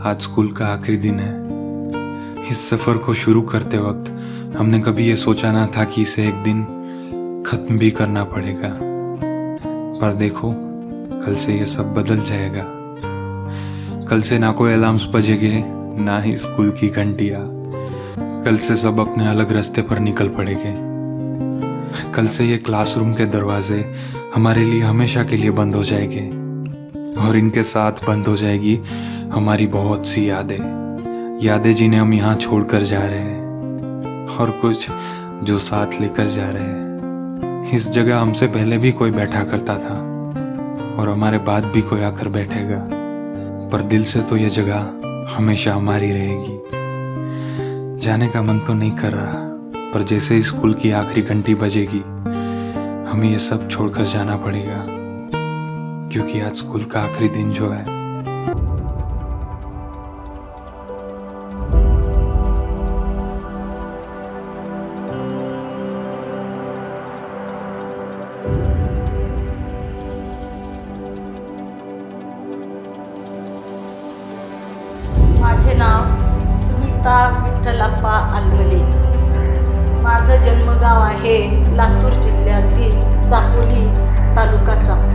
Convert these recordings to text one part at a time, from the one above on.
आज स्कूल का आखिरी दिन है। इस सफ़र को शुरू करते वक्त हमने कभी ये सोचा ना था कि इसे एक दिन ख़त्म भी करना पड़ेगा। पर देखो, कल से ये सब बदल जाएगा। कल से ना कोई अलार्म्स बजेंगे, ना ही स्कूल की घंटियाँ। कल से सब अपने अलग रास्ते पर निकल पड़ेंगे। कल से ये क्लासरूम के दरवाजे हमारे लिए हमेशा के लिए बंद हो जाएंगे और इनके साथ बंद हो जाएगी हमारी बहुत सी यादें जिन्हें हम यहाँ छोड़कर जा रहे हैं और कुछ जो साथ लेकर जा रहे हैं। इस जगह हमसे पहले भी कोई बैठा करता था और हमारे बाद भी कोई आकर बैठेगा, पर दिल से तो ये जगह हमेशा हमारी रहेगी। जाने का मन तो नहीं कर रहा, पर जैसे ही स्कूल की आखिरी घंटी बजेगी हमें ये सब छोड़कर जाना पड़ेगा, क्योंकि आज स्कूल का आखिरी दिन जो है। माझे नाव सुनीता विठ्ठलाप्पा आलवले. माझं जन्मगाव आहे लातूर जिल्ह्यातील चापोली, तालुका चापोली.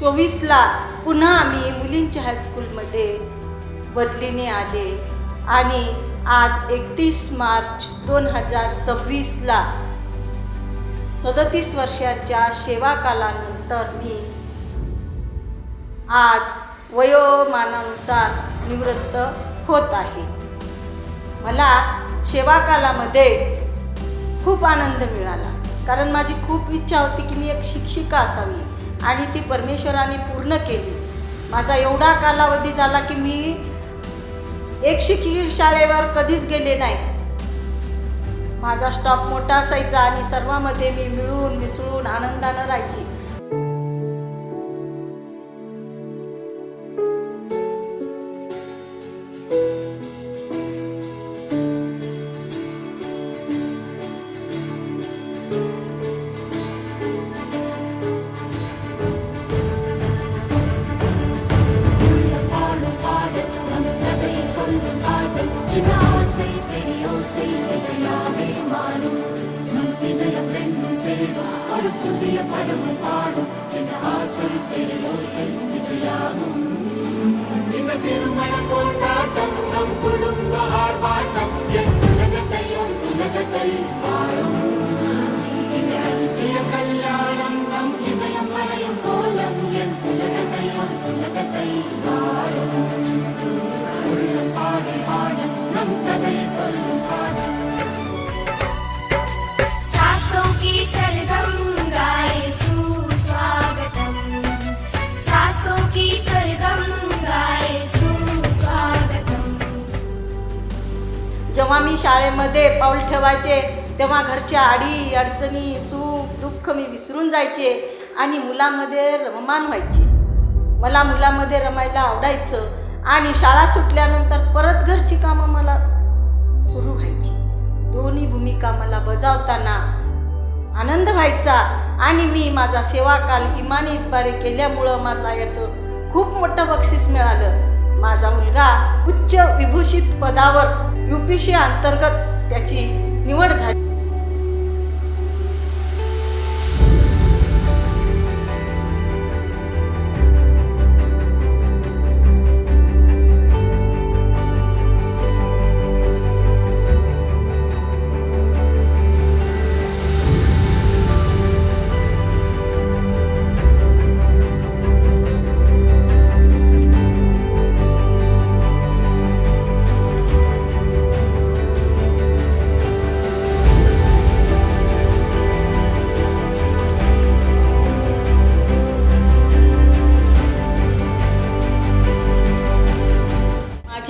2024ला पुन्हा आम्ही मुलींच्या हायस्कूलमध्ये बदलीने आले आणि आज 31 मार्च 2026ला 37 वर्षाच्या सेवाकालानंतर मी आज वयोमानानुसार निवृत्त होत आहे. मला सेवाकालामध्ये खूप आनंद मिळाला, कारण माझी खूप इच्छा होती की मी एक शिक्षिका असावी आणि ती परमेश्वराने पूर्ण केली. माझा एवढा कालावधी झाला की मी एक शिक्षक शाळेवर कधीच गेले नाही. माझा स्टॉप मोठा असायचा आणि सर्वांमध्ये मी मिळून मिसळून आनंदानं राहायची. जेव्हा मी शाळेमध्ये पाऊल ठेवायचे तेव्हा घरच्या अडी अडचणी सुख दुःख मी विसरून जायचे आणि मुलामध्ये रममाण व्हायचे. मला मुलामध्ये रमायला आवडायचं आणि शाळा सुटल्यानंतर परत घरची कामं मला सुरू व्हायची. दोन्ही भूमिका मला बजावताना आनंद व्हायचा आणि मी माझा सेवाकाल इमानीद्वारे केल्यामुळं मला याचं खूप मोठं बक्षीस मिळालं. माझा मुलगा उच्च विभूषित पदावर UPSC अंतर्गत त्याची निवड झाली.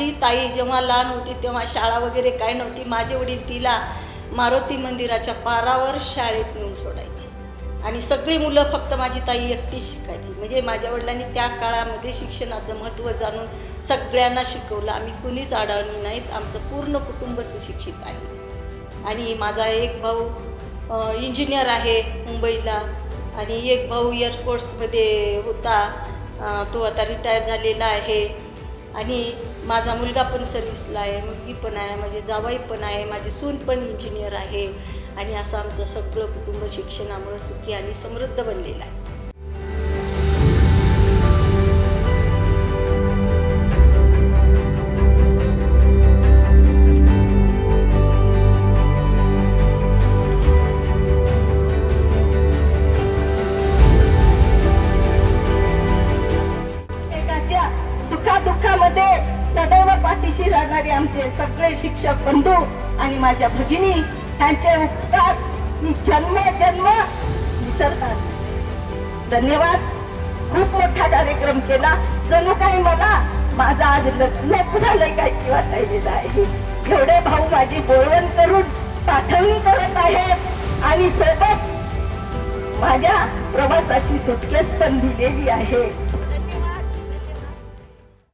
माझी ताई जेव्हा लहान होती तेव्हा शाळा वगैरे काय नव्हती. माझे वडील तिला मारुती मंदिराच्या पारावर शाळेत नेऊन सोडायची आणि सगळी मुलं फक्त माझी ताई एकटी शिकायची. म्हणजे माझ्या वडिलांनी त्या काळामध्ये शिक्षणाचं महत्त्व जाणून सगळ्यांना शिकवलं. आम्ही कुणीच अडाणी नाहीत. आमचं पूर्ण कुटुंब सुशिक्षित आहे. आणि माझा एक भाऊ इंजिनियर आहे मुंबईला आणि एक भाऊ एअरफोर्समध्ये होता, तो आता रिटायर झालेला आहे. आणि माझा मुलगा पण सर्व्हिसला आहे, मुलगी पण आहे, माझे जावई पण आहे, माझी सून पण इंजिनियर आहे. आणि असं आमचं सगळं कुटुंब शिक्षणामुळे सुखी आणि समृद्ध बनलेलं आहे. सुखादुःखामध्ये सदैव पाठीशी राहणारे आमचे सगळे शिक्षक बंधू आणि माझ्या भगिनी यांचे उपकार मी जन्म विसरतात. धन्यवाद. खूप मोठा कार्यक्रम केला. जणू काही मला माझा आज लग्नच झालंय काय की वाटायलेलं आहे. एवढे भाऊ माझी बोलवण करून पाठवणी करत आहेत आणि सोबत माझ्या प्रवासाची सुटकेस पण दिलेली आहे.